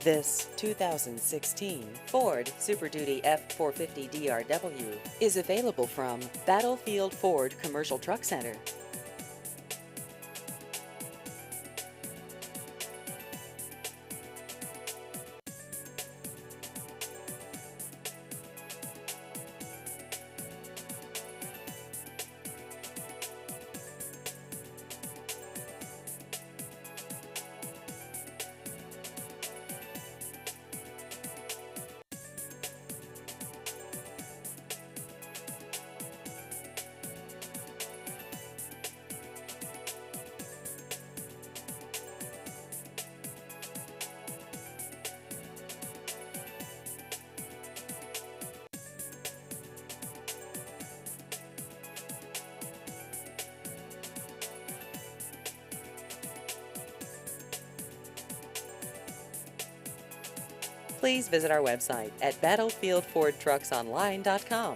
This 2016 Ford Super Duty F-450 DRW is available from Battlefield Ford Commercial Truck Center. Please visit our website at battlefieldfordtrucksonline.com.